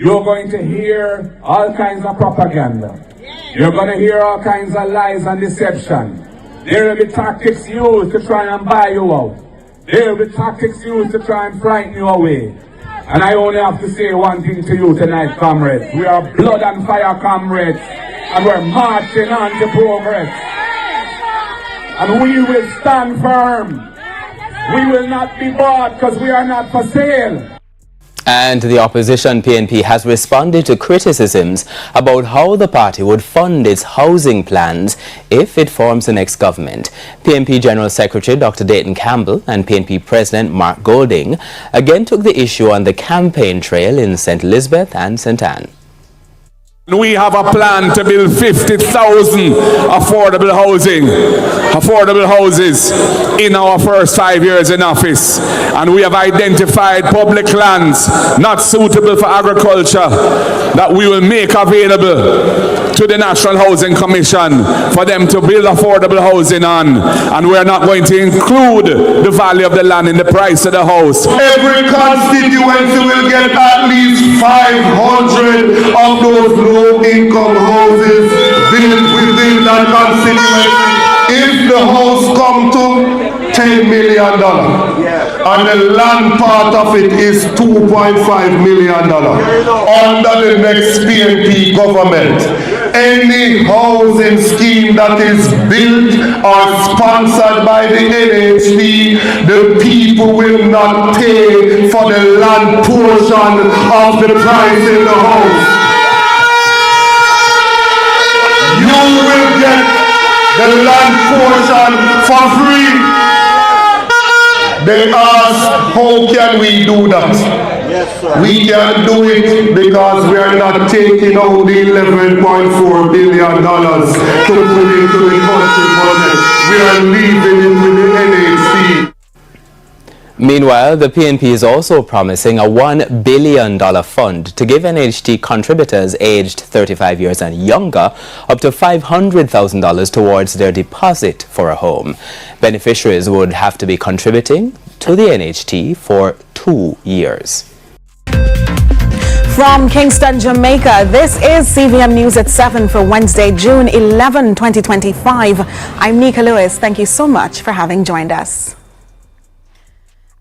you're going to hear all kinds of propaganda. You're going to hear all kinds of lies and deception. There will be tactics used to try and buy you out. There will be tactics used to try and frighten you away. And I only have to say one thing to you tonight, comrades. We are blood and fire comrades, and we're marching on to progress. And we will stand firm. We will not be bought because we are not for sale. And the opposition PNP has responded to criticisms about how the party would fund its housing plans if it forms the next government. PNP General Secretary Dr. Dayton Campbell and PNP President Mark Golding again took the issue on the campaign trail in St. Elizabeth and St. Anne. We have a plan to build 50,000 affordable houses in our first 5 years in office. And we have identified public lands not suitable for agriculture that we will make available to the National Housing Commission for them to build affordable housing on. And we are not going to include the value of the land in the price of the house. Every constituency will get at least 500 of those low-income houses built within that constituency. If the house come to $10 million and the land part of it is $2.5 million under the next PNP government, any housing scheme that is built or sponsored by the NHP, the people will not pay for the land portion of the price in the house. You will get the land portion for free. They ask, how can we do that? Yes, sir. We can do it because we are not taking out the $11.4 billion to put into the country budget. We are leaving it with the NHC. Meanwhile, the PNP is also promising a $1 billion fund to give NHT contributors aged 35 years and younger up to $500,000 towards their deposit for a home. Beneficiaries would have to be contributing to the NHT for 2 years. From Kingston, Jamaica, this is CVM News at 7 for Wednesday, June 11, 2025. I'm Nika Lewis. Thank you so much for having joined us.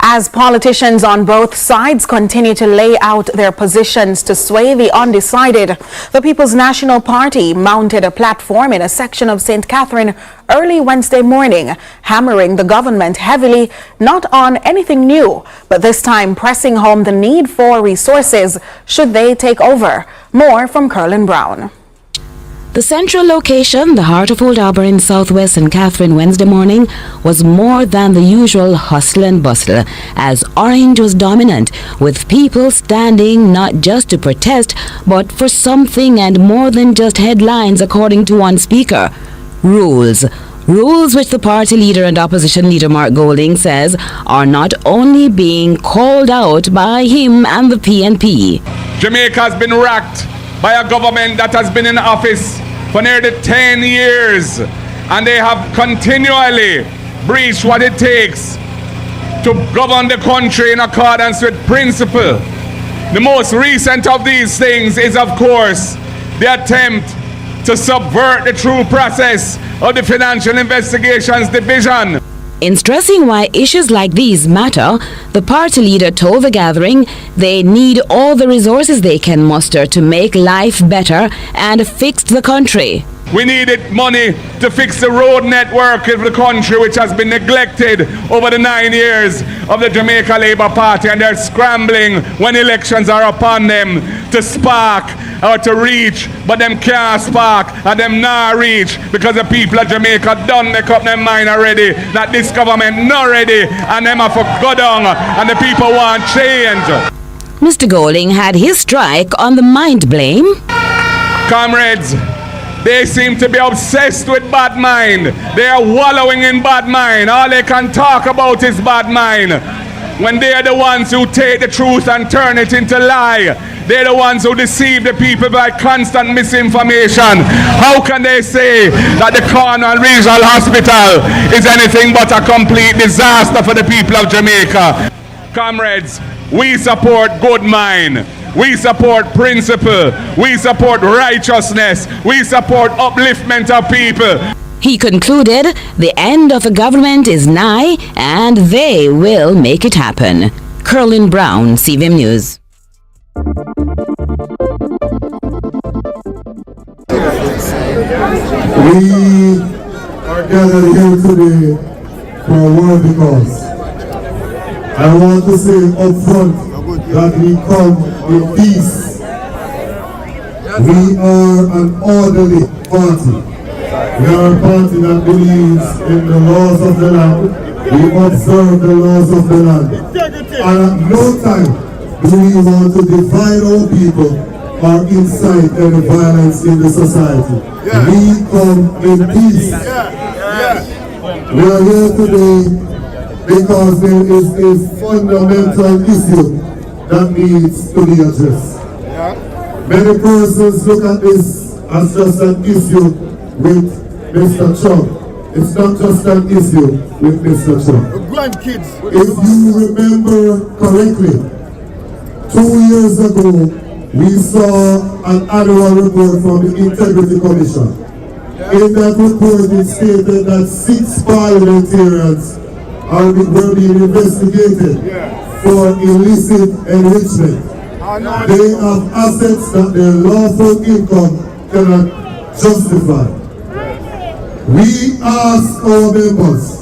As politicians on both sides continue to lay out their positions to sway the undecided, the People's National Party mounted a platform in a section of St. Catherine early Wednesday morning, hammering the government heavily, not on anything new, but this time pressing home the need for resources should they take over. More from Curlin Brown. The central location, the heart of Old Harbour in southwest St. Catherine Wednesday morning, was more than the usual hustle and bustle, as orange was dominant, with people standing not just to protest, but for something and more than just headlines, according to one speaker. Rules. Rules which the party leader and opposition leader Mark Golding says are not only being called out by him and the PNP. Jamaica has been racked by a government that has been in office for nearly 10 years, and they have continually breached what it takes to govern the country in accordance with principle. The most recent of these things is, of course, the attempt to subvert the true process of the Financial Investigations Division. In stressing why issues like these matter, the party leader told the gathering they need all the resources they can muster to make life better and fix the country. We needed money to fix the road network of the country, which has been neglected over the 9 years of the Jamaica Labour Party, and they're scrambling when elections are upon them to spark or to reach, but them can't spark and them not reach because the people of Jamaica don't make up their mind already that this government not ready and them have to go down and the people want change. Mr. Golding had his strike on the mind blame. Comrades, they seem to be obsessed with bad mind. They are wallowing in bad mind. All they can talk about is bad mind. When they are the ones who take the truth and turn it into lie. They're the ones who deceive the people by constant misinformation. How can they say that the Cornwall Regional Hospital is anything but a complete disaster for the people of Jamaica? Comrades, we support good mind. We support principle. We support righteousness. We support upliftment of people. He concluded the end of the government is nigh and they will make it happen. Curlin Brown, CVM News. We are gathered here today for a worthy cause. I want to say up front that we come in peace. We are an orderly party. We are a party that believes in the laws of the land. We observe the laws of the land. And at no time do we want to divide our people or incite any violence in the society. We come in peace. We are here today because there is a fundamental issue that needs to be addressed. Many persons look at this as just an issue with Mr. Trump. It's not just an issue with Mr. Trump. If you remember correctly, 2 years ago, we saw an annual report from the Integrity Commission. In that report, it stated that 6 parliamentarians were being investigated for illicit enrichment. They have assets that their lawful income cannot justify. We ask our members,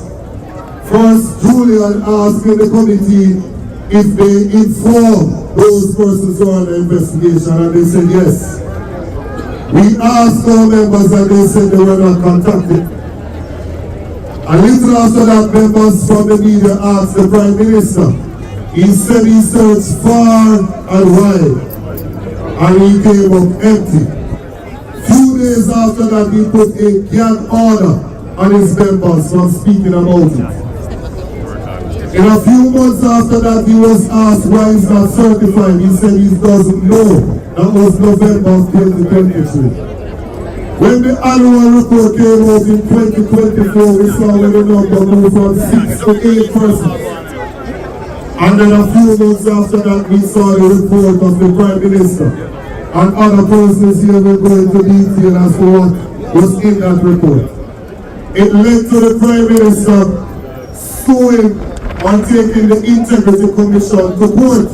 first Julian asked in the committee if they inform those persons who are under investigation, and they said yes. We asked our members and they said they were not contacted. A little after that, members from the media asked the Prime Minister. He said he searched far and wide, and he came up empty. Few days after that, he put a gag order on his members from speaking about it. In a few months after that, he was asked why he's not certified. He said he doesn't know. That was November of 2023. When the annual report came out in 2024, we saw when the number moved from 6 to 8 persons. And then a few months after that, we saw the report of the Prime Minister. And other persons here will go into detail as to what was in that report. It led to the Prime Minister suing on taking the Integrity Commission to court.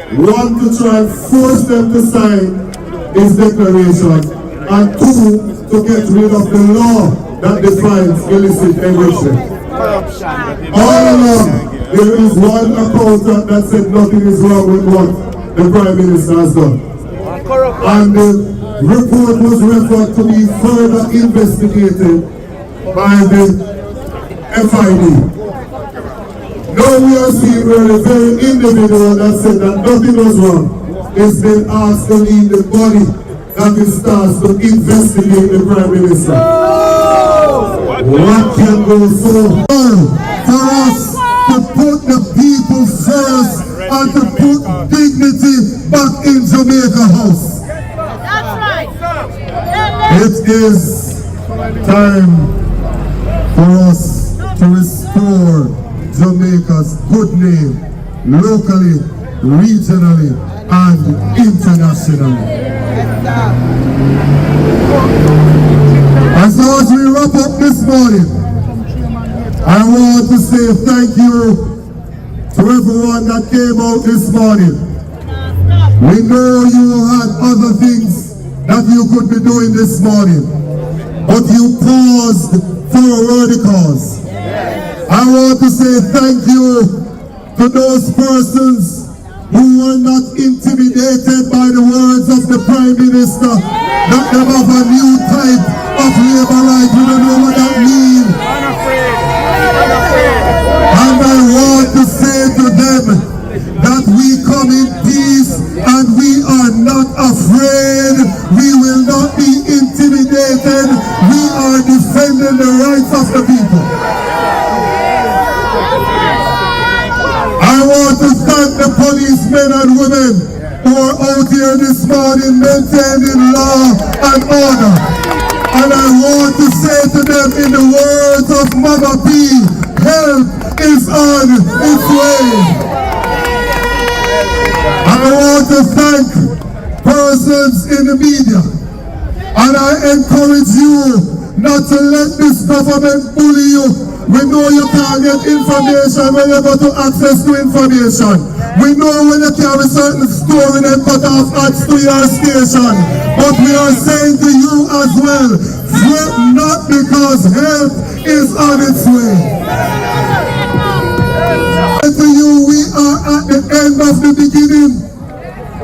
One, to try and force them to sign his declaration, and 2, to get rid of the law that defines illicit enrichment. All along, there is one accountant that said nothing is wrong with what the Prime Minister has done. And the report was referred to be further investigated by the FID. Now we are seeing where the very individual that said that nothing was wrong is being asked to lead the body that is tasked to investigate the Prime Minister. What can go so wrong for us to put the people first and to put dignity back in Jamaica House? That's right. It is time for us to restore Jamaica's good name, locally, regionally, and internationally. And so as we wrap up this morning, I want to say thank you to everyone that came out this morning. We know you had other things that you could be doing this morning, but you paused for a worthy cause. I want to say thank you to those persons who were not intimidated by the words of the Prime Minister that they have a new type of labor right. We don't know what that means. And I want to say to them that we come in peace and we are not afraid. We will not be intimidated. We are defending the rights of the people. I want to thank the policemen and women who are out here this morning maintaining law and order. And I want to say to them in the words of Mama P, help is on its way. I want to thank persons in the media, and I encourage you not to let this government bully you. We know you can't get information when you go to access to information. We know when you carry certain story and cut off ads to your station. But we are saying to you as well, fret not, because help is on its way. To you, we are at the end of the beginning.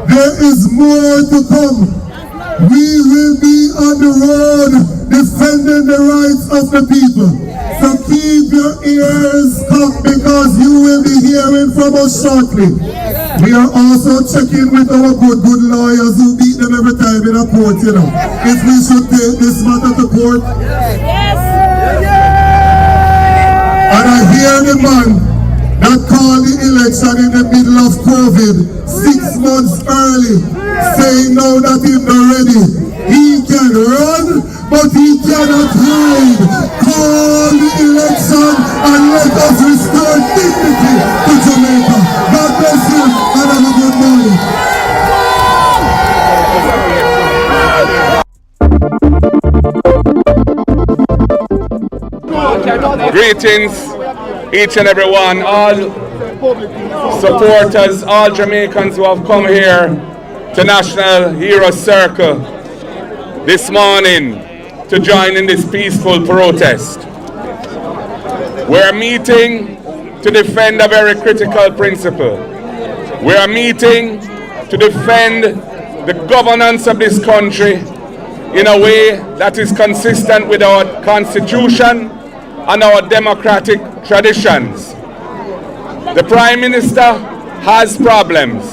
There is more to come. We will be on the road defending the rights of the people. So keep your ears cocked, because you will be hearing from us shortly. We are also checking with our good lawyers who beat them every time in a court, you know. If we should take this matter to court. And I hear the man that called the election in the middle of COVID 6 months early, saying now that he's not ready. He can run, but he cannot hide. Call the election and let us restore dignity to Jamaica. God bless you and have a good morning. Greetings, each and every one, all supporters, all Jamaicans who have come here to National Hero Circle this morning to join in this peaceful protest. We're meeting to defend a very critical principle. We're meeting to defend the governance of this country in a way that is consistent with our Constitution and our democratic traditions. The Prime Minister has problems.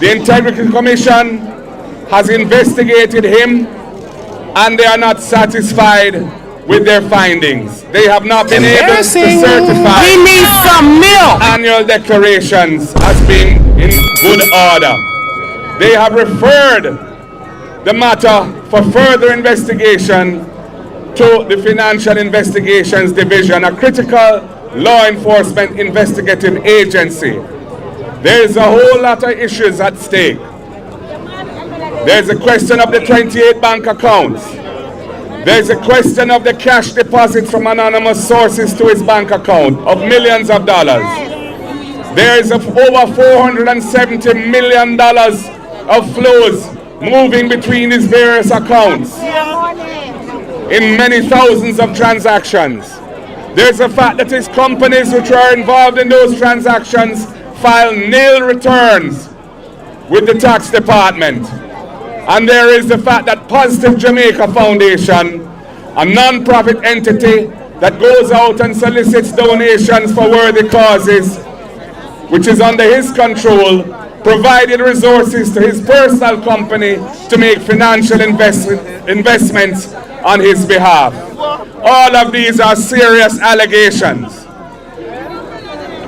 The Integrity Commission has investigated him, and they are not satisfied with their findings. They have not been able to certify annual declarations as being in good order. They have referred the matter for further investigation to the Financial Investigations Division, a critical law enforcement investigative agency. There is a whole lot of issues at stake. There's a question of the 28 bank accounts. There's a question of the cash deposits from anonymous sources to his bank account of millions of dollars. There is over $470 million of flows moving between his various accounts in many thousands of transactions. There's the fact that his companies which are involved in those transactions file nil returns with the tax department. And there is the fact that Positive Jamaica Foundation, a non-profit entity that goes out and solicits donations for worthy causes, which is under his control, provided resources to his personal company to make financial investments on his behalf. All of these are serious allegations.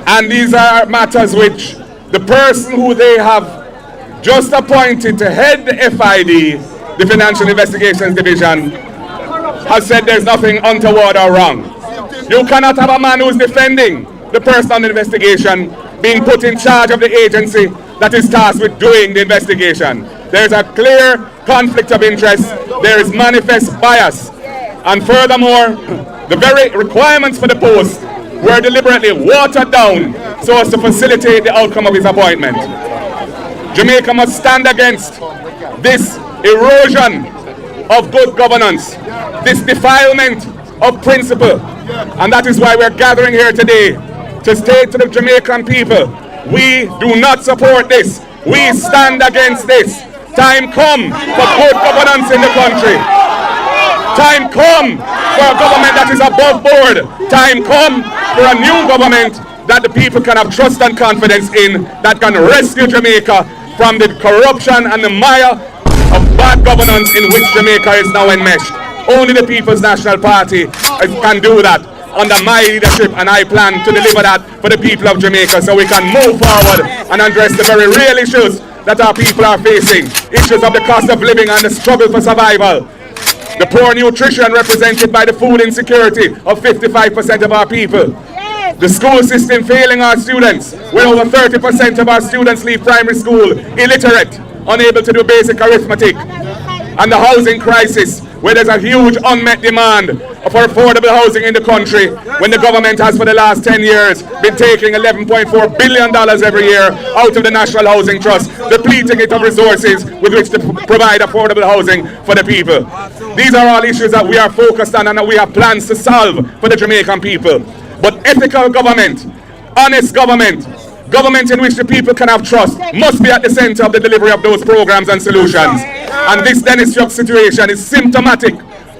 And these are matters which the person who they have just appointed to head the FID, the Financial Investigations Division, has said there's nothing untoward or wrong. You cannot have a man who's defending the person on the investigation being put in charge of the agency that is tasked with doing the investigation. There's a clear conflict of interest. There is manifest bias. And furthermore, the very requirements for the post were deliberately watered down so as to facilitate the outcome of his appointment. Jamaica must stand against this erosion of good governance, this defilement of principle. And that is why we're gathering here today to state to the Jamaican people, we do not support this. We stand against this. Time come for good governance in the country. Time come for a government that is above board. Time come for a new government that the people can have trust and confidence in, that can rescue Jamaica from the corruption and the mire of bad governance in which Jamaica is now enmeshed. Only the People's National Party can do that under my leadership, and I plan to deliver that for the people of Jamaica so we can move forward and address the very real issues that our people are facing. Issues of the cost of living and the struggle for survival. The poor nutrition represented by the food insecurity of 55% of our people. The school system failing our students, where over 30% of our students leave primary school illiterate, unable to do basic arithmetic. And the housing crisis, where there's a huge unmet demand for affordable housing in the country, when the government has for the last 10 years been taking $11.4 billion every year out of the National Housing Trust, depleting it of resources with which to provide affordable housing for the people. These are all issues that we are focused on and that we have plans to solve for the Jamaican people. But ethical government, honest government, government in which the people can have trust, must be at the center of the delivery of those programs and solutions. And this Dennis Chuck situation is symptomatic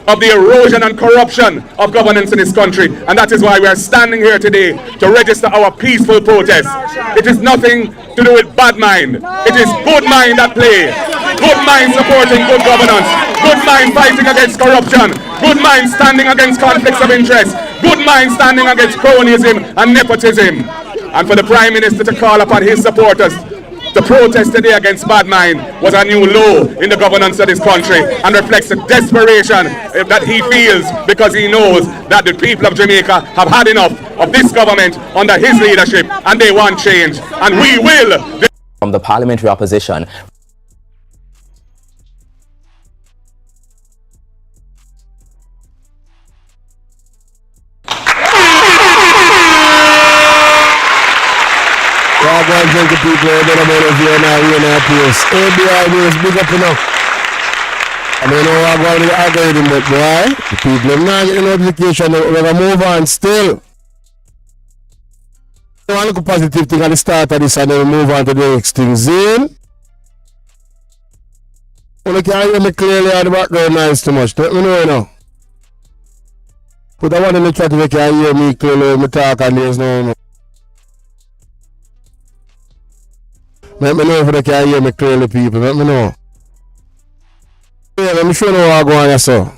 of the erosion and corruption of governance in this country. And that is why we are standing here today to register our peaceful protest. It is nothing to do with bad mind. It is good mind at play. Good mind supporting good governance. Good mind fighting against corruption. Good mind standing against conflicts of interest. Good mind standing against cronyism and nepotism. And for the Prime Minister to call upon his supporters to protest today against bad mind was a new low in the governance of this country and reflects the desperation that he feels because he knows that the people of Jamaica have had enough of this government under his leadership and they want change. And we will. From the parliamentary opposition. Go and drink the people who don't know if you're not here now, please. ABI is big up enough. I don't know how going to the algorithm, but boy, the people are not getting notification. We're going to move on still. One look positive thing at the start of this and then we move on to the next thing. Zane? Well, you can't hear me clearly on the background noise too much. Let me know now. Put that one in the chat if you can hear me clearly when I talk and there's no. Let me know if they can hear me clearly, people. Let me know. Yeah, let me show you how I go on here, so.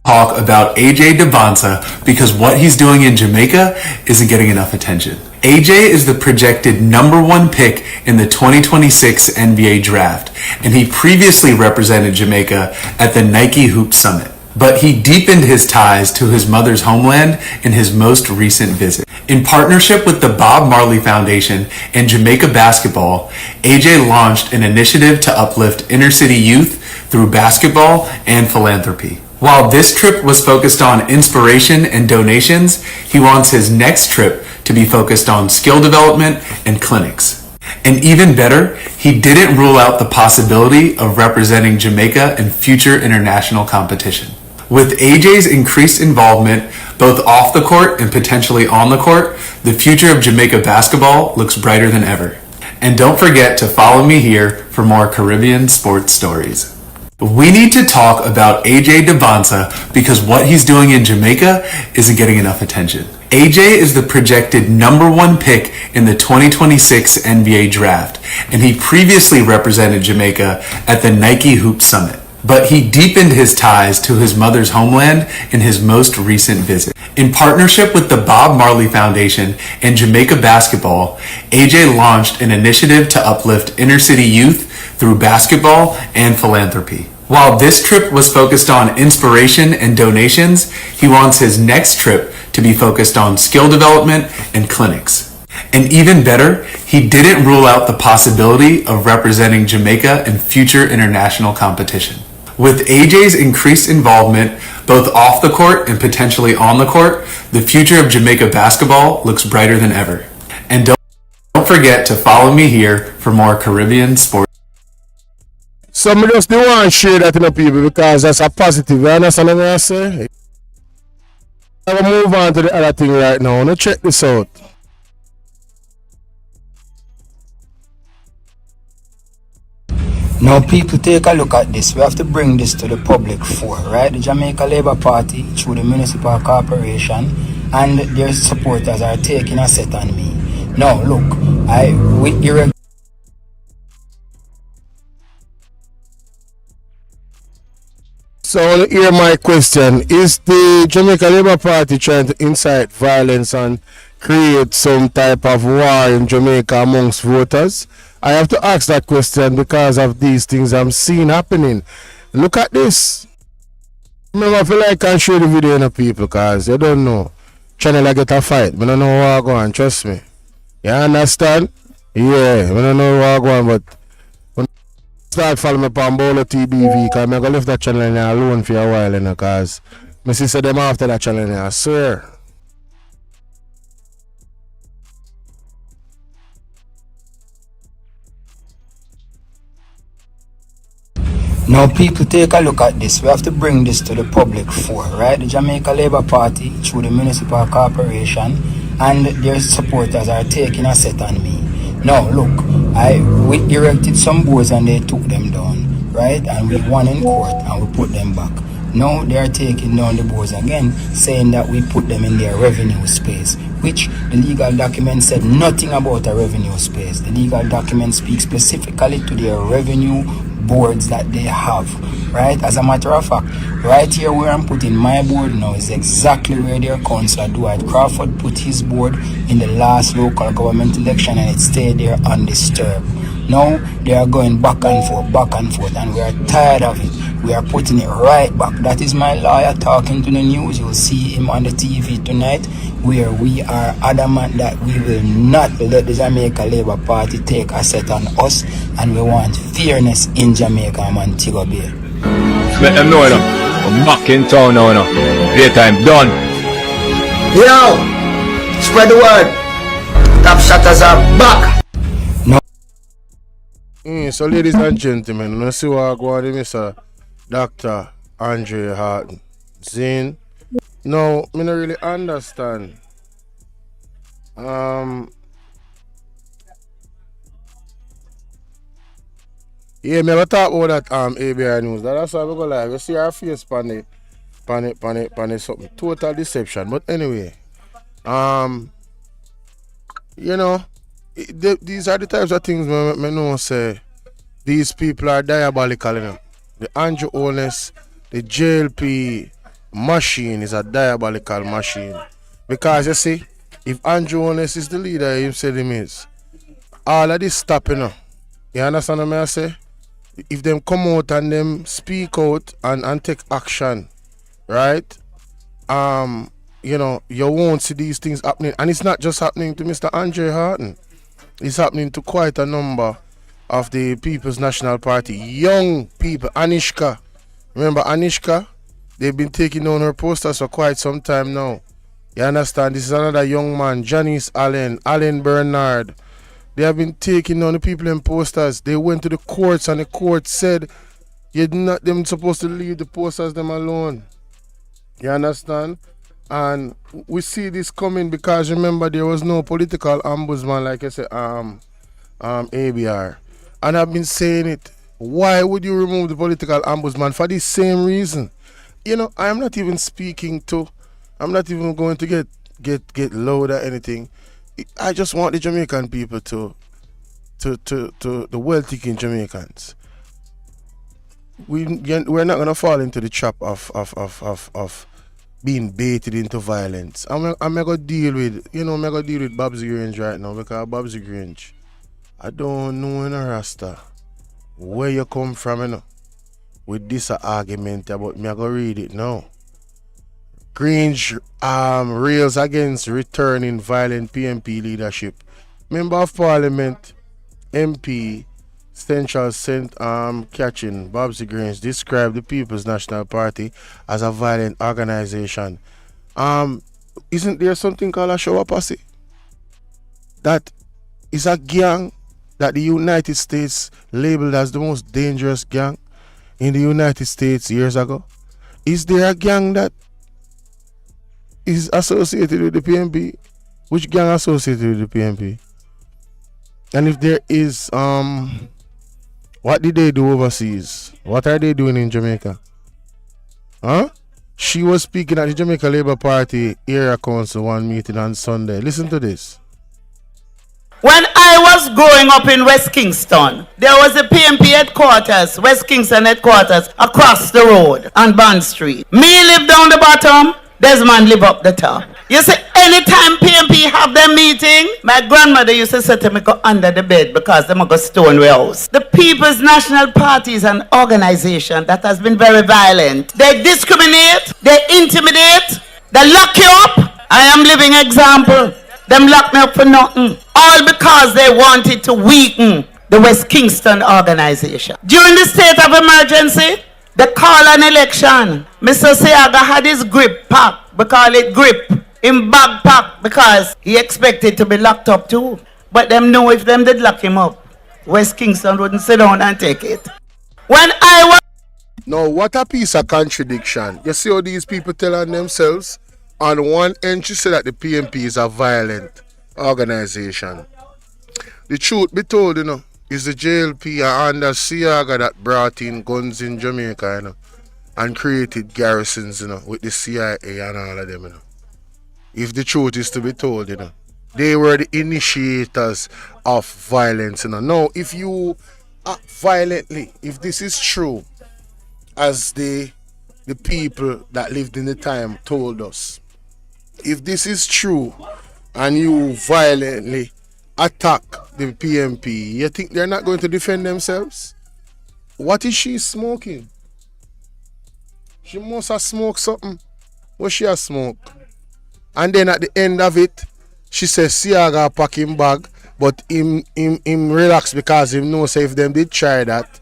Talk about AJ Dybantsa because what he's doing in Jamaica isn't getting enough attention. AJ is the projected #1 pick in the 2026 NBA draft, and he previously represented Jamaica at the Nike Hoop Summit. But he deepened his ties to his mother's homeland in his most recent visit. In partnership with the Bob Marley Foundation and Jamaica Basketball, AJ launched an initiative to uplift inner city youth through basketball and philanthropy. While this trip was focused on inspiration and donations, he wants his next trip to be focused on skill development and clinics. And even better, he didn't rule out the possibility of representing Jamaica in future international competition. With AJ's increased involvement, both off the court and potentially on the court, the future of Jamaica basketball looks brighter than ever. And don't forget to follow me here for more Caribbean sports stories. We need to talk about AJ Dybantsa because what he's doing in Jamaica isn't getting enough attention. AJ is the projected #1 pick in the 2026 NBA draft, and he previously represented Jamaica at the Nike Hoop Summit. But he deepened his ties to his mother's homeland in his most recent visit. In partnership with the Bob Marley Foundation and Jamaica Basketball, AJ launched an initiative to uplift inner city youth through basketball and philanthropy. While this trip was focused on inspiration and donations, he wants his next trip to be focused on skill development and clinics. And even better, he didn't rule out the possibility of representing Jamaica in future international competition. With AJ's increased involvement, both off the court and potentially on the court, the future of Jamaica basketball looks brighter than ever. And don't forget to follow me here for more Caribbean sports. Some of us don't want to share that in the people because that's a positive. You understand what I say? I will move on to the other thing right now. Now check this out. Now people take a look at this. We have to bring this to the public for, right? The Jamaica Labour Party through the Municipal Corporation and their supporters are taking a set on me. Now look, with your So here my question, is the Jamaica Labour Party trying to incite violence and create some type of war in Jamaica amongst voters? I have to ask that question because of these things I'm seeing happening. Look at this. Remember, I feel like I can show the video in the people because they don't know. Channel I get a fight. I don't know where I go on, trust me. You understand? Yeah, I don't know where I go on, but when I start following me on Bolo TBV because I'm going to leave that channel in there alone for a while, because my sister them after that channel in there, I swear. Now, people, take a look at this. We have to bring this to the public fore, right? The Jamaica Labour Party, through the Municipal Corporation, and their supporters are taking a set on me. Now, look, we erected some boards and they took them down, right? And we won in court and we put them back. Now they are taking down the boards again, saying that we put them in their revenue space, which the legal document said nothing about a revenue space. The legal document speaks specifically to their revenue boards that they have, right? As a matter of fact, right here where I'm putting my board now is exactly where their councillor Dwight Crawford put his board in the last local government election, and it stayed there undisturbed. Now they are going back and forth, and we are tired of it. We are putting it right back. That is my lawyer talking to the news. You'll see him on the TV tonight, where we are adamant that we will not let the Jamaica Labour Party take a set on us, and we want fairness in Jamaica and Montego Bay. Let them know, I'm back in town now, Daytime done. Yo! Spread the word. Top shutters are back. So ladies and gentlemen, let's see what I go on with Mr. Dr. Andre Harton. Zane. No, I don't really understand. Yeah, me never talk about that ABI news. That's why we go live. You see our face pan it, something. Total deception. But anyway, you know, these are the types of things me know say these people are diabolical, you know. The Andrew Holness, the JLP machine is a diabolical machine. Because you see, if Andrew Holness is the leader he said him is, all of this stop, you know. You understand what I say? If them come out and them speak out and take action, right? You know, you won't see these things happening. And it's not just happening to Mr. Andre Harton. It's happening to quite a number of the People's National Party. Young people. Anishka. Remember Anishka? They've been taking down her posters for quite some time now. You understand? This is another young man. Janice Allen. Allen Bernard. They have been taking down the people in posters. They went to the courts and the court said you're not them supposed to leave the posters them alone. You understand? And we see this coming because remember there was no political ombudsman like I said ABR. And I've been saying it. Why would you remove the political ombudsman? For the same reason. You know, I'm not even going to get loud or anything. I just want the Jamaican people to the well-thinking Jamaicans. We're not gonna fall into the trap of being baited into violence. I'm gonna deal with Babsy Grange right now, because Babsy Grange, I don't know in a rasta where you come from, you know, with this argument about me. I go read it now. Grange rails against returning violent PNP leadership. Member of Parliament MP Central St. Catherine Babsy Grange described the People's National Party as a violent organization. Isn't there something called a shower posse? That is a gang that the United States labeled as the most dangerous gang in the United States years ago. Is there a gang that is associated with the PNP? Which gang associated with the PNP? And if there is, what did they do overseas? What are they doing in Jamaica? Huh? She was speaking at the Jamaica Labour Party Area Council one meeting on Sunday. Listen to this. When I was growing up in West Kingston, there was a PNP headquarters, West Kingston headquarters, across the road on Bond Street. Me live down the bottom, Desmond live up the top. You see, anytime PMP have their meeting, my grandmother used to say to me, go under the bed because they go stone the house. The People's National Party is an organization that has been very violent. They discriminate, they intimidate, they lock you up. I am living example. Them lock me up for nothing. All because they wanted to weaken the West Kingston organization. During the state of emergency, they call an election. Mr. Siaga had his grip pack. We call it grip. In bag pack because he expected to be locked up too. But them know if them did lock him up, West Kingston wouldn't sit down and take it. When I was... Now, what a piece of contradiction. You see how these people telling themselves? On one end, you say that the PMP is a violent organization. The truth be told, you know, is the JLP under Siaga that brought in guns in Jamaica, you know, and created garrisons, you know, with the CIA and all of them, you know. If the truth is to be told, you know, they were the initiators of violence, you know. Now, if you act violently, if this is true, as the people that lived in the time told us, if this is true and you violently attack the PMP, you think they're not going to defend themselves? What is she smoking? She must have smoked something. What she has smoked? And then at the end of it, she says Siaga pack him bag, but him relax because him knows if them did try that,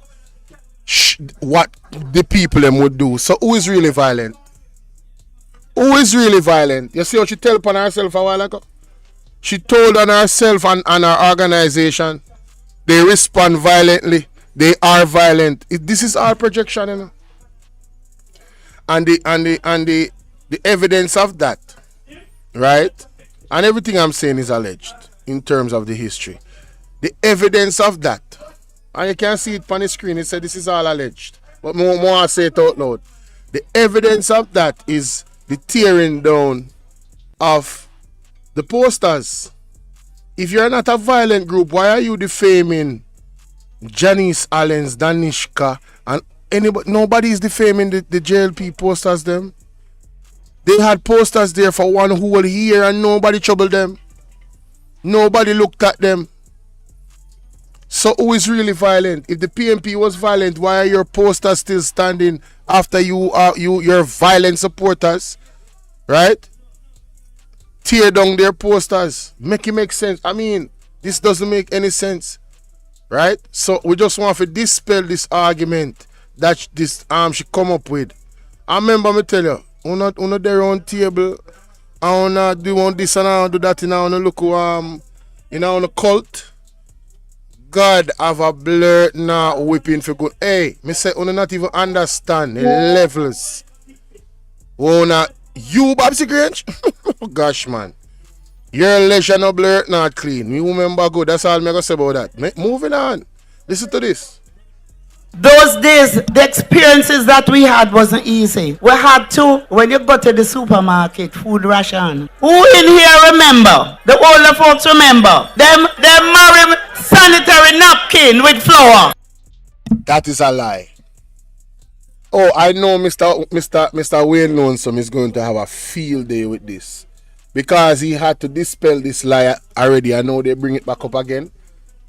what the people them would do. So who is really violent? Who is really violent? You see what she tell upon herself a while ago? She told on herself and her organization, they respond violently. They are violent. This is our projection, you know. And the evidence of that, right? And everything I'm saying is alleged in terms of the history. The evidence of that, and you can see it on the screen, it said this is all alleged. But more I say it out loud. The evidence of that is the tearing down of the posters. If you're not a violent group, why are you defaming Janice Allens, Danishka, and anybody? Nobody is defaming the JLP posters them. They had posters there for one whole year and nobody troubled them. Nobody looked at them. So who is really violent? If the PMP was violent, why are your posters still standing after your violent supporters? Right? Tear down their posters. Make it make sense. I mean, this doesn't make any sense. Right? So we just want to dispel this argument that this she come up with. I remember me tell you, on their own table, I wanna do this and I wanna do that, and I wanna look on a cult. God have a blur now whipping for good. Hey, me say wanna not even understand the levels. Wanna you Babsy Grange? Oh gosh man. Your leisure no blur not clean. Me remember good. That's all me gonna say about that. Moving on. Listen to this. Those days, the experiences that we had wasn't easy. We had to, when you go to the supermarket, food ration. Who in here remember? The older folks remember? Them marry sanitary napkin with flour. That is a lie. Oh, I know Mr. Wayne Lonesome is going to have a field day with this. Because he had to dispel this lie already. I know they bring it back up again.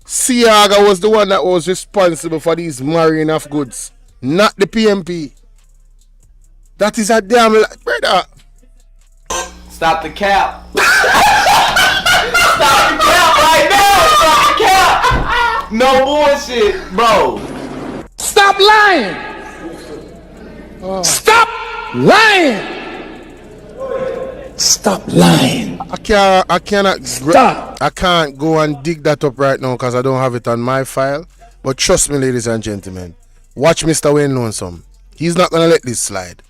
Siaga was the one that was responsible for these marrying of goods, not the PMP. That is a damn lie, brother. Stop the cap. Stop the cap right now. Stop the cap. No bullshit, bro. Stop lying. Stop lying. Stop lying. I cannot. Stop. I can't go and dig that up right now because I don't have it on my file. But trust me, ladies and gentlemen, watch Mr. Wayne Lonesome. He's not going to let this slide.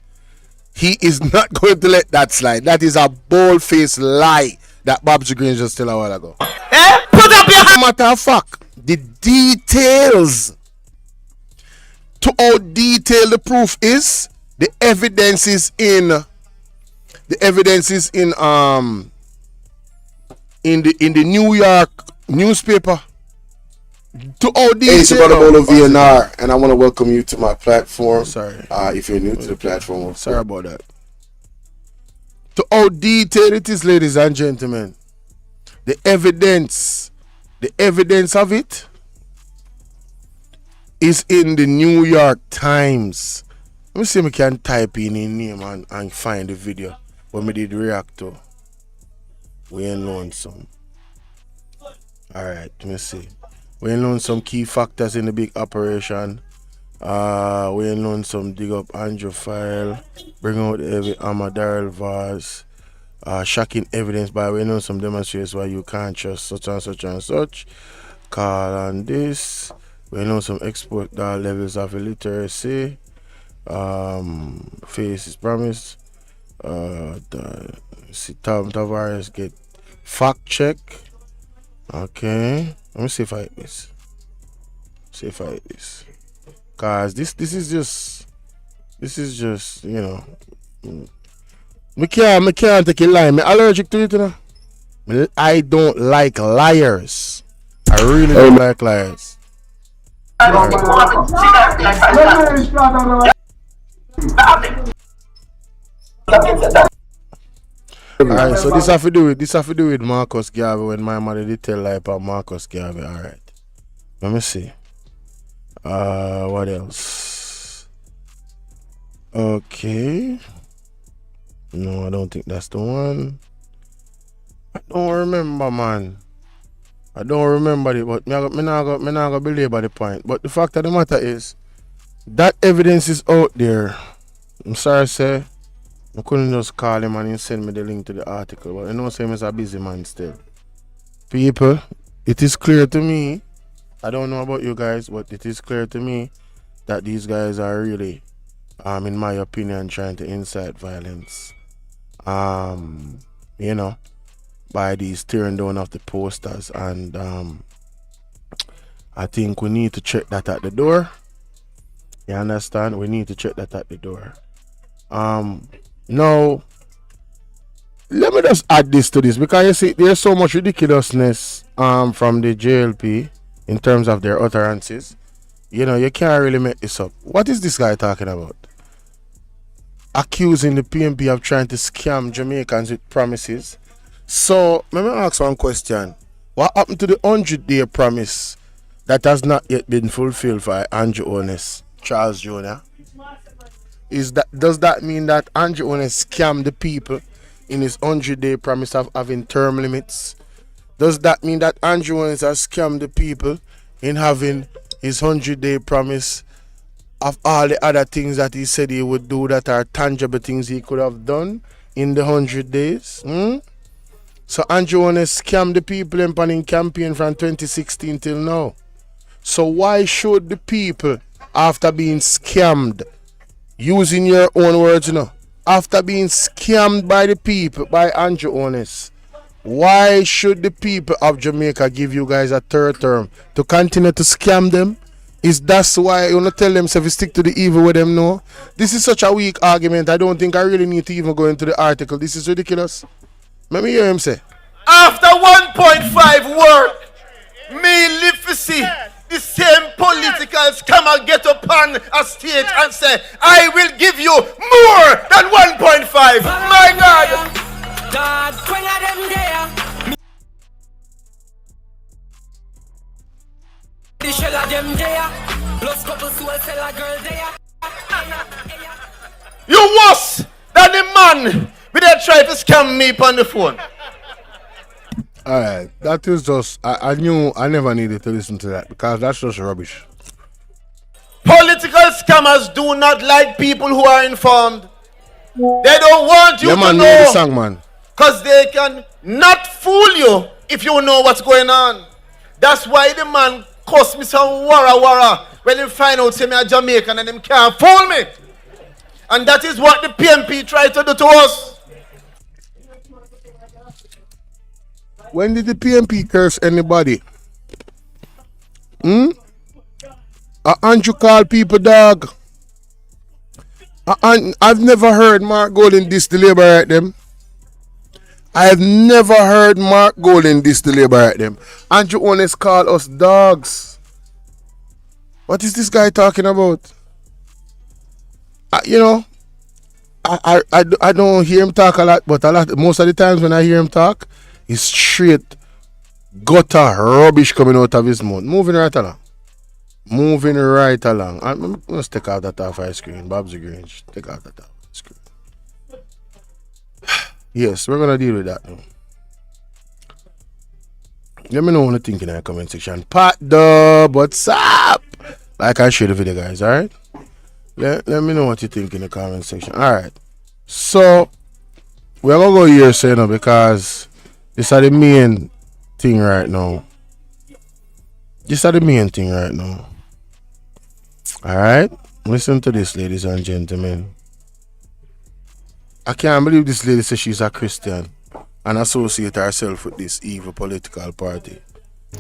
He is not going to let that slide. That is a bold-faced lie that Babsy Green just tell a while ago. Put up your hand. Matter of fact, the details to how detailed the proof is, the evidence is in the New York newspaper. To all these. Hey, it's your brother Bolo VNR, and I want to welcome you to my platform. Sorry. If you're new to the platform. Sorry about that. to how detailed it is, ladies and gentlemen. The evidence of it is in the New York Times. Let me see if I can type in his name and find the video when we did react to. We ain't learned some. Alright, let me see. We ain't learned some key factors in the big operation. We ain't learned some dig up Andrew file, bring out every Daryl Vaz. Shocking evidence by we know some demonstrates why you can't trust such and such and such. Call on this. We know some export levels of illiteracy. Face is promised. Tom Tavares get fact check. Okay. Let me see if I hit this. Cause this is just, you know. Me can't take a lie. I'm allergic to it, you know. I don't like liars. I really don't like liars. Alright, so this have to do with Marcus Garvey when my mother did tell lie about Marcus Garvey. Alright. Let me see. What else? Okay. No, I don't think that's the one. I don't remember, man. I don't remember it, but me not go belabor the point. But the fact of the matter is, that evidence is out there. I'm sorry, sir. I couldn't just call him and he send me the link to the article. But I know him is a busy man still. People, it is clear to me. I don't know about you guys, but it is clear to me that these guys are really, in my opinion, trying to incite violence. You know, by these tearing down of the posters, and I think we need to check that at the door. You understand? We need to check that at the door. Now, let me just add this to this, because you see, there's so much ridiculousness from the JLP in terms of their utterances. You know, you can't really make this up. What is this guy talking about? Accusing the PNP of trying to scam Jamaicans with promises. So, let me ask one question. What happened to the 100-day promise that has not yet been fulfilled by Andrew Holness, Charles Jr.? Does that mean that Andrew Holness scammed the people in his 100-day promise of having term limits? Does that mean that Andrew Holness has scammed the people in having his 100-day promise of all the other things that he said he would do that are tangible things he could have done in the 100 days? So Andrew Holness scammed the people in campaign from 2016 till now. So why should the people, after being scammed, using your own words, you know, after being scammed by the people, by Andrew Holness, why should the people of Jamaica give you guys a third term to continue to scam them? Is that why you want to tell them to stick to the evil with them? No, this is such a weak argument. I don't think I really need to even go into the article. This is ridiculous. Let me hear him say, after 1.5 work, me live to see the same political scammer get upon a stage and say, I will give you more than 1.5. My God. God, when are them there? The shell of them there. Plus couple soul sell a girl there. You worse than the man with that try to scam me on the phone. alright, that is just, I knew I never needed to listen to that, because that's just rubbish. Political scammers do not like people who are informed. They don't want you to know. The song, man. Because they can not fool you if you know what's going on. That's why the man cost me some wara when he find out say me a Jamaican and them can't fool me. And that is what the PNP tried to do to us. When did the PNP curse anybody? Andrew call people dog. I've never heard Mark Golden diss the labor at them. I've never heard Mark Golden diss the labor at them. Andrew Holness call us dogs. What is this guy talking about? You know, I don't hear him talk a lot, but most of the times when I hear him talk, it's straight gutter rubbish coming out of his mouth. Moving right along. Let's take out that off our screen. Bob's the Grinch. Take out that off the screen. Yes, we're gonna deal with that now. Let me know what you think in the comment section. Pat Dub, what's up? Like I share the video, guys, alright? Let me know what you think in the comment section. Alright. So we're gonna go here say now because this is the main thing right now. Alright? Listen to this, ladies and gentlemen. I can't believe this lady says she's a Christian and associate herself with this evil political party.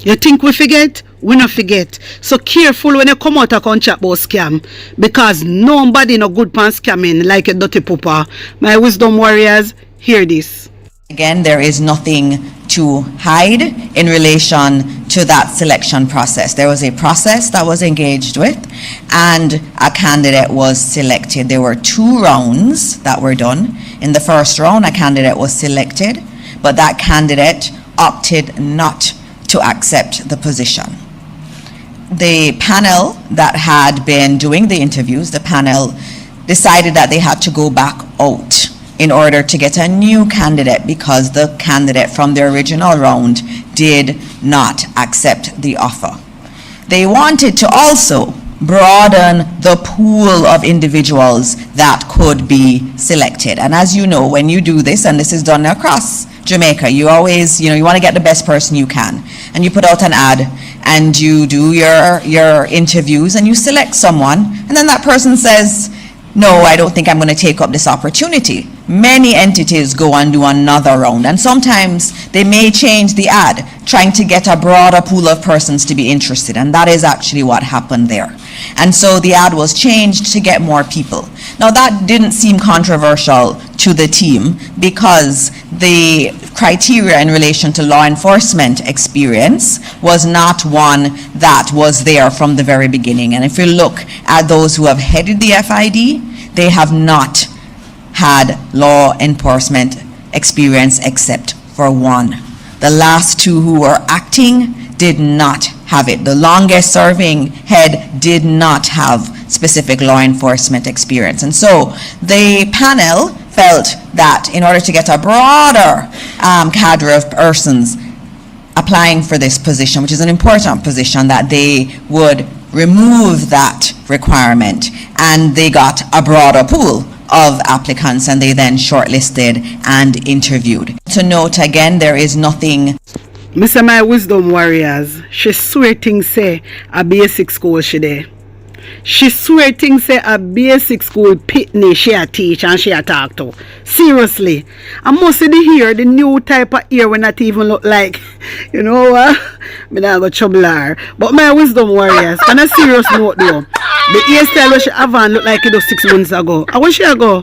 You think we forget? We not forget. So careful when you come out and come chat about scam. Because nobody no good pan scamming like a dirty pooper. My wisdom warriors, hear this. Again, there is nothing to hide in relation to that selection process. There was a process that was engaged with and a candidate was selected. There were 2 rounds that were done. In the first round, a candidate was selected, but that candidate opted not to accept the position. The panel that had been doing the interviews, the panel decided that they had to go back out in order to get a new candidate because the candidate from the original round did not accept the offer. They wanted to also broaden the pool of individuals that could be selected. And as you know, when you do this, and this is done across Jamaica, you always, you want to get the best person you can. And you put out an ad and you do your interviews and you select someone and then that person says, no, I don't think I'm going to take up this opportunity. Many entities go and do another round and sometimes they may change the ad trying to get a broader pool of persons to be interested, and that is actually what happened there. And so the ad was changed to get more people. Now that didn't seem controversial to the team because the criteria in relation to law enforcement experience was not one that was there from the very beginning. And if you look at those who have headed the FID, they have not had law enforcement experience except for one. The last 2 who were acting did not have it. The longest serving head did not have specific law enforcement experience. And so the panel felt that in order to get a broader cadre of persons applying for this position, which is an important position, that they would remove that requirement and they got a broader pool of applicants and they then shortlisted and interviewed. To note again, there is nothing. Mr. My wisdom warriors, she swear things say a basic school she there. She swear things say a basic school pitney she a teach and she a talk to. Seriously. I must hear the new type of ear when not even look like, you know what? Me not go trouble her. But my wisdom warriors, on a serious note though, the hairstyle where she have on look like it was 6 months ago. I want she a go.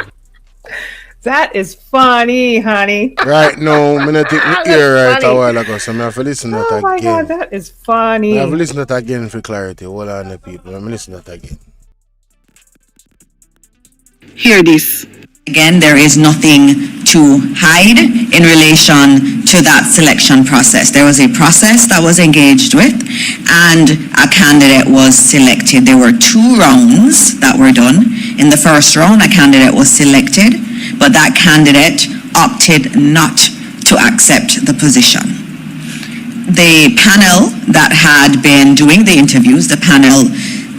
That is funny, honey. Right now, I'm not take my ear right a while ago, so I have to listen to that again. Oh my God, that is funny. I have to listen to that again for clarity. Hold on, the people. I'm listening to that again. Hear this. Again, there is nothing to hide in relation to that selection process. There was a process that was engaged with and a candidate was selected. There were 2 rounds that were done. In the first round, a candidate was selected, but that candidate opted not to accept the position. The panel that had been doing the interviews, the panel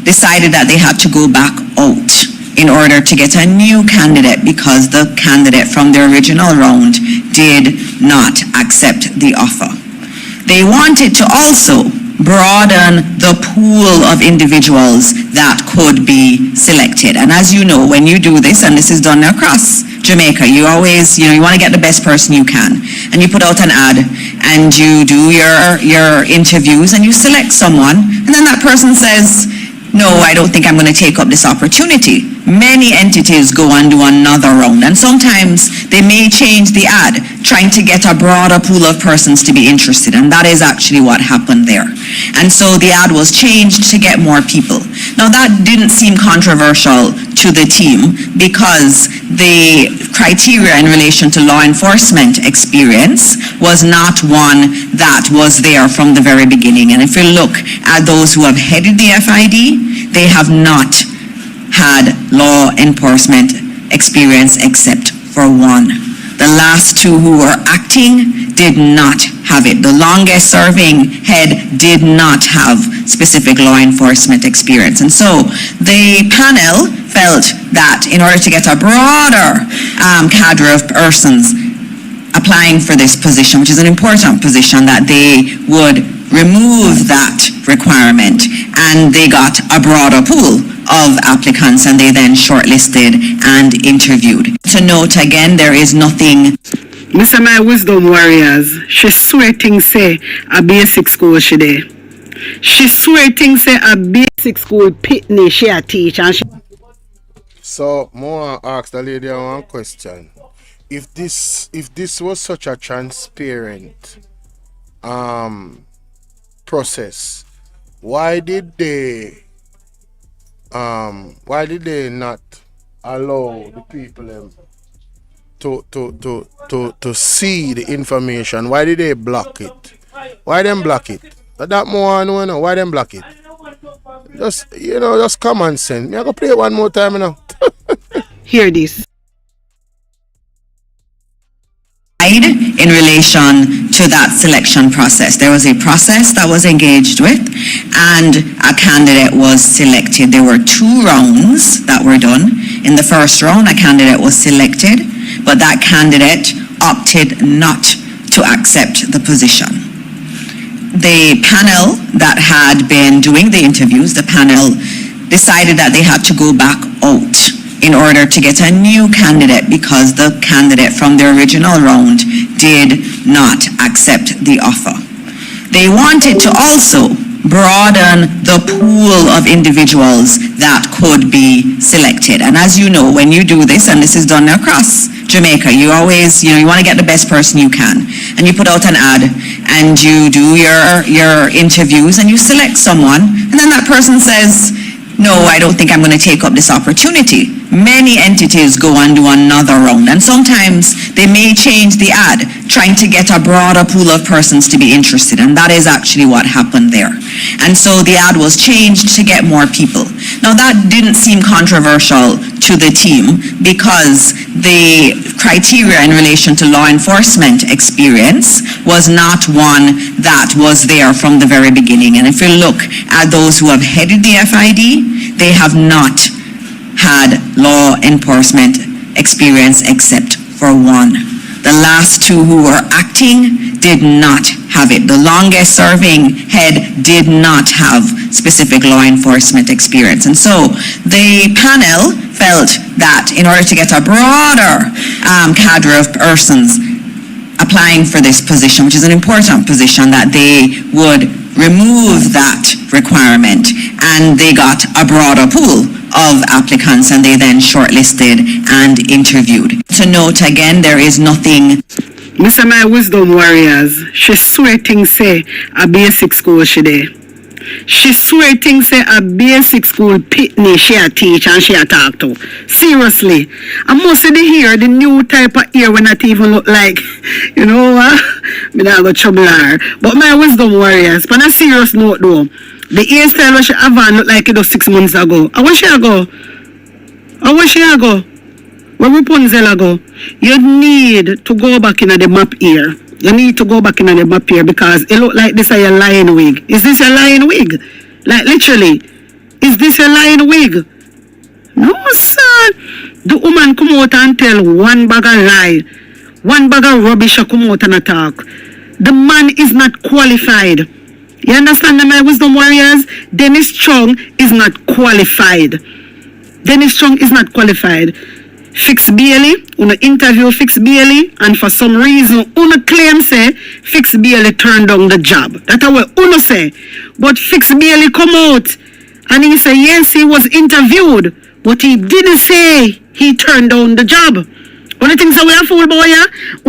decided that they had to go back out in order to get a new candidate because the candidate from the original round did not accept the offer. They wanted to also broaden the pool of individuals that could be selected. And as you know, when you do this, and this is done across Jamaica, you always, you want to get the best person you can. And you put out an ad and you do your interviews and you select someone and then that person says, no, I don't think I'm going to take up this opportunity. Many entities go and do another round and sometimes they may change the ad trying to get a broader pool of persons to be interested, and that is actually what happened there. And so the ad was changed to get more people. Now that didn't seem controversial to the team because the criteria in relation to law enforcement experience was not one that was there from the very beginning. And if you look at those who have headed the FID, they have not had law enforcement experience except for one. The last two who were acting did not have it. The longest serving head did not have specific law enforcement experience. And so the panel felt that in order to get a broader cadre of persons applying for this position, which is an important position, that they would remove that requirement, and they got a broader pool of applicants, and they then shortlisted and interviewed. To note again, there is nothing. Mr. My wisdom warriors, she swear things say a basic school she there. She swear things say a basic school pitney she a teach, and she. So more ask the lady one question. If this was such a transparent process, why did they not allow the people to see the information? Why did they block it? Why them block it? That more I know. Why them block it? Just common sense. Me I go play it one more time now. Hear this. In relation to that selection process, there was a process that was engaged with, and a candidate was selected. There were 2 rounds that were done. In the first round, a candidate was selected, but that candidate opted not to accept the position. The panel that had been doing the interviews, the panel decided that they had to go back out in order to get a new candidate because the candidate from the original round did not accept the offer. They wanted to also broaden the pool of individuals that could be selected. And as you know, when you do this, and this is done across Jamaica, you always, you want to get the best person you can. And you put out an ad, and you do your interviews, and you select someone, and then that person says, no, I don't think I'm going to take up this opportunity. Many entities go and do another round, and sometimes they may change the ad, trying to get a broader pool of persons to be interested, and that is actually what happened there. And so the ad was changed to get more people. Now that didn't seem controversial to the team because the criteria in relation to law enforcement experience was not one that was there from the very beginning. And if you look at those who have headed the FID, they have not had law enforcement experience except for one. The last 2 who were acting did not have it. The longest serving head did not have specific law enforcement experience. And so the panel felt that in order to get a broader cadre of persons applying for this position, which is an important position, that they would remove that requirement, and they got a broader pool of applicants, and they then shortlisted and interviewed. To note again, there is nothing. Mr. My wisdom warriors, she swear things say a basic school she there. She swear things say a basic school pitney she a teach and she a talk to. Seriously. I must say hear the new type of ear when not even look like, me not go trouble her. But my wisdom warriors, on a serious note though, the hairstyle where she have on look like it was 6 months ago. Where she a go? Where Rapunzel go? You need to go back in the map here. You need to go back in the map here because it look like this is your lion wig. Is this your lion wig? Like literally, is this your lion wig? No, sir. The woman come out and tell one bag of lie. One bag of rubbish come out and attack. The man is not qualified. You understand my wisdom warriors? Dennis Strong is not qualified. Dennis Strong is not qualified. Fix Bailey, una interview Fix Bailey, and for some reason, una claim say Fix Bailey turned down the job. That's what una say. But Fix Bailey come out and he say yes, he was interviewed, but he didn't say he turned down the job. One of the things that we are fool boy,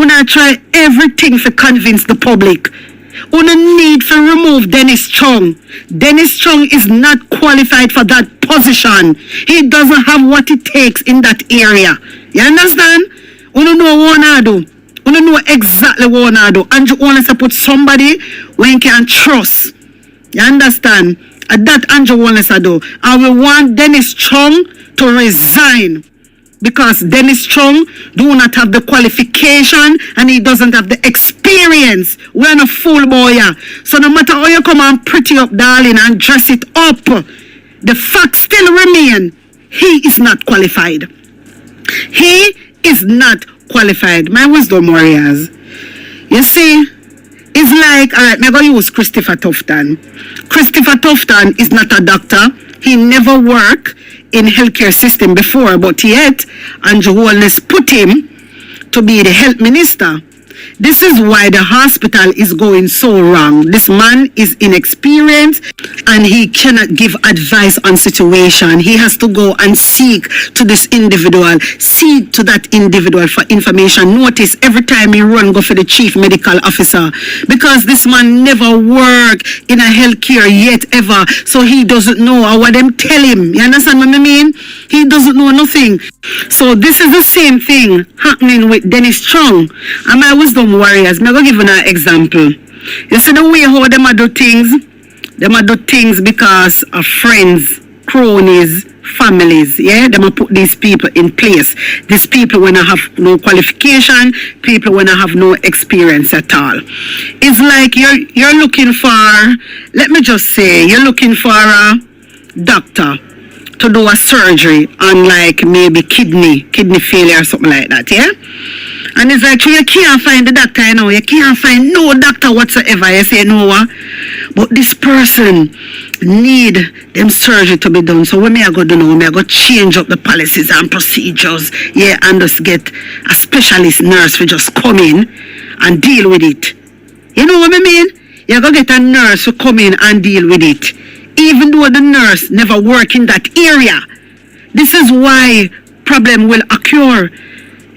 una try everything to convince the public. We need to remove Dennis Chung. Dennis Chung is not qualified for that position. He doesn't have what it takes in that area. You understand? We don't know what I do. We don't know exactly what I do. And you want to put somebody when you can trust. You understand? That Andrew Wallace do. And we want Dennis Chung to resign. Because Dennis Chung do not have the qualification and he doesn't have the experience. We're not fool boy. So no matter how you come and pretty up, darling, and dress it up, the fact still remain. He is not qualified. He is not qualified. My wisdom warriors. You see, it's like, alright, I'm going to use Christopher Tufton. Christopher Tufton is not a doctor. He never worked in healthcare system before, but yet Andrew Holness put him to be the health minister. This is why the hospital is going so wrong. This man is inexperienced and he cannot give advice on situation. He has to go and seek to this individual, seek to that individual for information. Notice every time he go for the chief medical officer, because this man never worked in a healthcare yet ever, so he doesn't know what them tell him. You understand what I mean? He doesn't know nothing. So this is the same thing happening with Dennis Chung. And my wisdom warriors, I'm going to give you an example. You see the way how them do things? Them do things because of friends, cronies, families. Yeah, them put these people in place. These people when I have no qualification, people when I have no experience at all. It's like you're looking for, let me just say, you're looking for a doctor to do a surgery on like maybe kidney failure or something like that, yeah? And it's like, you can't find the doctor, you know, you can't find no doctor whatsoever. You say, no, but this person need them surgery to be done. So what me I go do now, me I go change up the policies and procedures, yeah, and just get a specialist nurse to just come in and deal with it. You know what I mean? You go get a nurse to come in and deal with it, even though the nurse never work in that area. This is why problem will occur.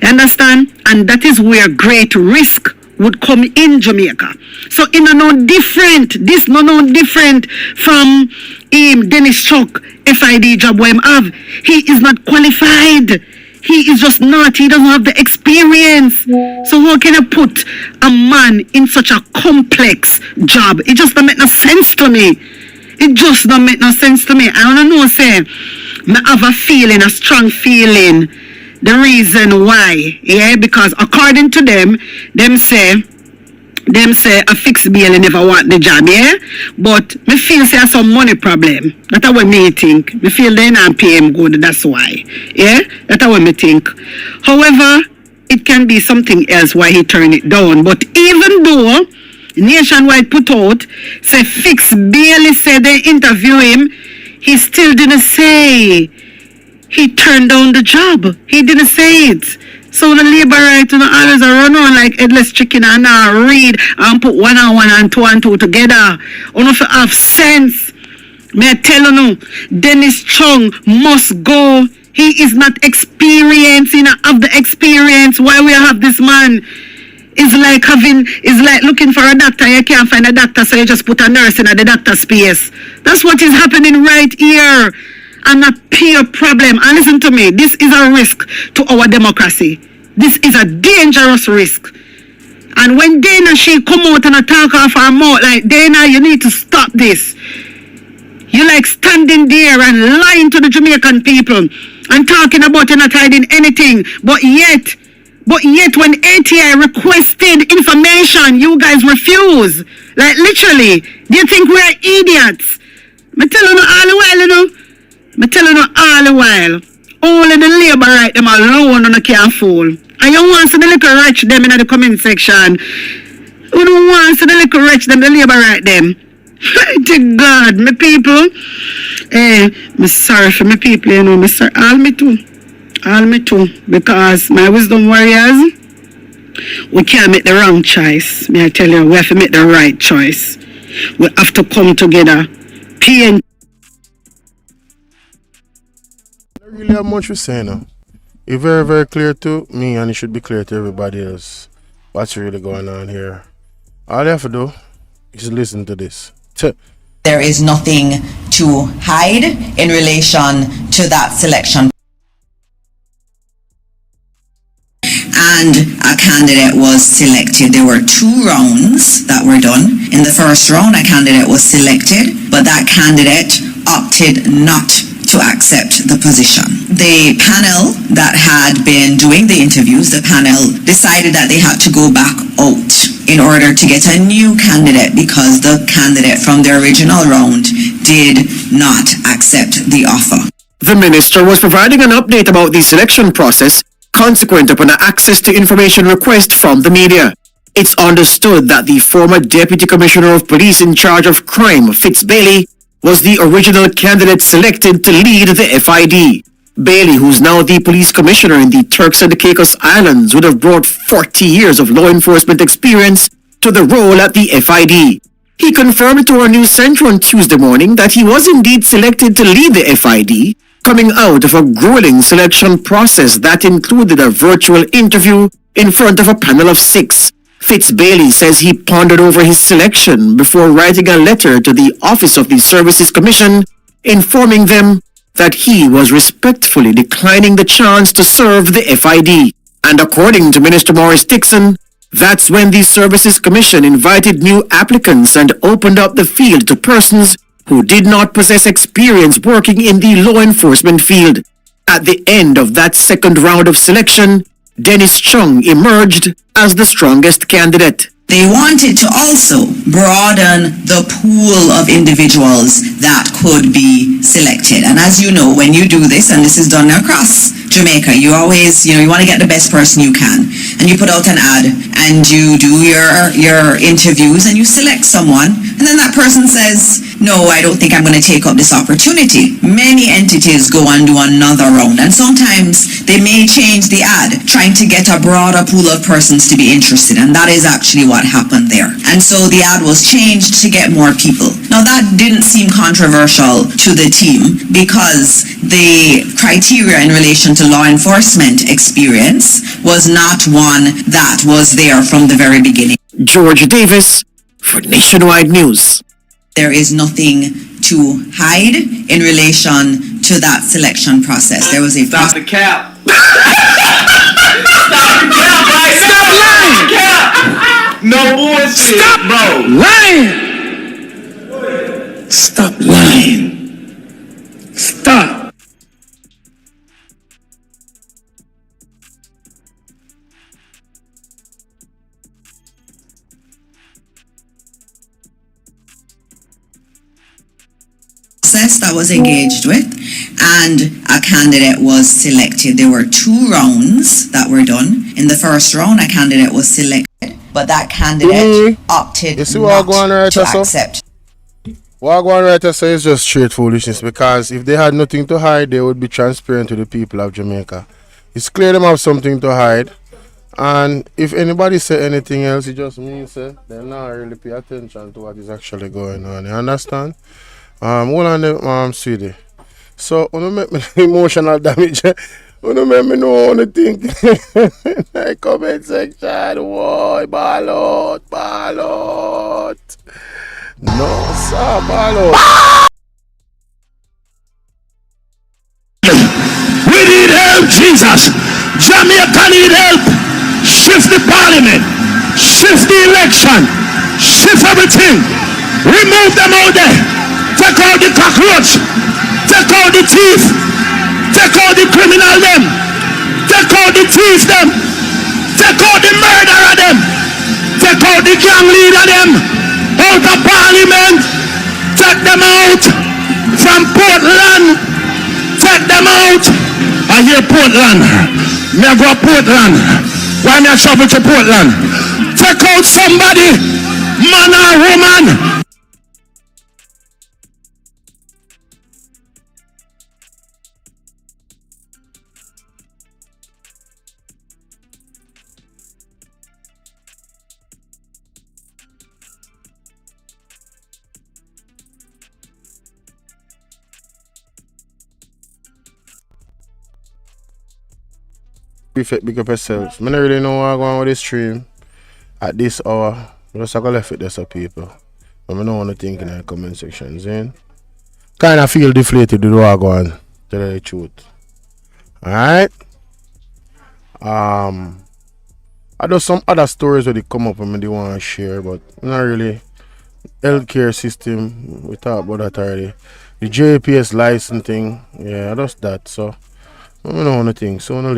You understand? And that is where great risk would come in Jamaica. So in no different, this no different from Dennis Chuck FID job where him have. He is not qualified. He is just not. He doesn't have the experience. So how can I put a man in such a complex job? It just don't make no sense to me. It just don't make no sense to me. I don't know, say, I have a feeling, a strong feeling, the reason why, yeah, because according to them say a fixed bail never want the job, yeah, but me feel say some money problem. That's what me think. Me feel they not pay him good, that's why, yeah, that's what me think. However, it can be something else why he turned it down, but even though Nationwide put out, say fixed bail, said they interview him, he still didn't say he turned down the job. He didn't say it. So the labor right to always run on like headless chicken and read and put 1 and 1 and 2 and 2 together. You know, have sense. May I tell you, Dennis Chung must go. He is not experienced, he not have the experience. Why we have this man? It's like looking for a doctor. You can't find a doctor, so you just put a nurse in the doctor's space. That's what is happening right here. And a pure problem. And listen to me, this is a risk to our democracy. This is a dangerous risk. And when Dana, she come out and talk off her mouth, like, Dana, you need to stop this. You like standing there and lying to the Jamaican people and talking about you not hiding anything. But yet when ATI requested information, you guys refuse. Like literally, do you think we're idiots? Me telling you all the while, you know. Me telling you all the while. Only the labor right them alone and I can't fool. And you want to see the little rich them in the comment section. You don't want to see the little rich them, the labor right them. Thank God, my people. Me sorry for my people, you know. Me sorry, all me too. Because my wisdom warriors, we can't make the wrong choice. May I tell you, we have to make the right choice. We have to come together. PN. I don't really have much to say now. It's very, very clear to me, and it should be clear to everybody else what's really going on here. All you have to do, Just listen to this. There is nothing to hide in relation to that selection. And a candidate was selected. There were 2 rounds that were done. In the first round, a candidate was selected, but that candidate opted not to accept the position. The panel that had been doing the interviews, the panel decided that they had to go back out in order to get a new candidate because the candidate from the original round did not accept the offer. The minister was providing an update about the selection process consequent upon an access to information request from the media. It's understood that the former Deputy Commissioner of Police in charge of crime, Fitz Bailey, was the original candidate selected to lead the FID. Bailey, who's now the police commissioner in the Turks and Caicos Islands, would have brought 40 years of law enforcement experience to the role at the FID. He confirmed to our News Central on Tuesday morning that he was indeed selected to lead the FID, coming out of a grueling selection process that included a virtual interview in front of a panel of 6. Fitz Bailey says he pondered over his selection before writing a letter to the Office of the Services Commission, informing them that he was respectfully declining the chance to serve the FID. And according to Minister Maurice Dixon, that's when the Services Commission invited new applicants and opened up the field to persons who did not possess experience working in the law enforcement field. At the end of that second round of selection, Dennis Chung emerged as the strongest candidate. They wanted to also broaden the pool of individuals that could be selected. And as you know, when you do this, and this is done across Jamaica, you always, you want to get the best person you can. And you put out an ad and you do your interviews and you select someone. And then that person says, no, I don't think I'm going to take up this opportunity. Many entities go and do another round. And sometimes they may change the ad, trying to get a broader pool of persons to be interested. And that is actually what happened there. And so the ad was changed to get more people. Now that didn't seem controversial to the team because the criteria in relation to law enforcement experience was not one that was there from the very beginning. George Davis for Nationwide News. There is nothing to hide in relation to that selection process. There was a Stop the cap. Stop the cap, guys. Stop lying. Cap. No bullshit. Stop lying. Stop lying. Stop. That was engaged with, and a candidate was selected. There were 2 rounds that were done. In the first round, a candidate was selected, but that candidate opted not to accept. What I'm going right to say is just straight foolishness, because if they had nothing to hide, they would be transparent to the people of Jamaica. It's clear them have something to hide, and if anybody say anything else, it just means they're not really pay attention to what is actually going on. You understand? Hold on, sweetie. So, you make me emotional damage. You make me know what to think. The comment section, whoa, ball out. No, sir, ball out. We need help, Jesus. Jamaica need help. Shift the parliament. Shift the election. Shift everything. Remove them out there. Take out the cockroach. Take out the thief. Take out the criminal them. Take out the thief them. Take out the murderer them. Take out the gang leader them. Out of parliament. Take them out from Portland. Take them out. I hear Portland. Me I go Portland. Why me I travel to Portland? Take out somebody. Man or woman. Big up yourself. I don't really know what I'm going with this stream at this hour. I'm just going to left it there, so people. Let me know what you think in the comment section. Then kind of feel deflated with what I go on. Tell you the truth. Alright. I do some other stories that they come up and they want to share, but not really. Healthcare system, we talked about that already. The JPS license thing, yeah, just that. So I don't know anything. So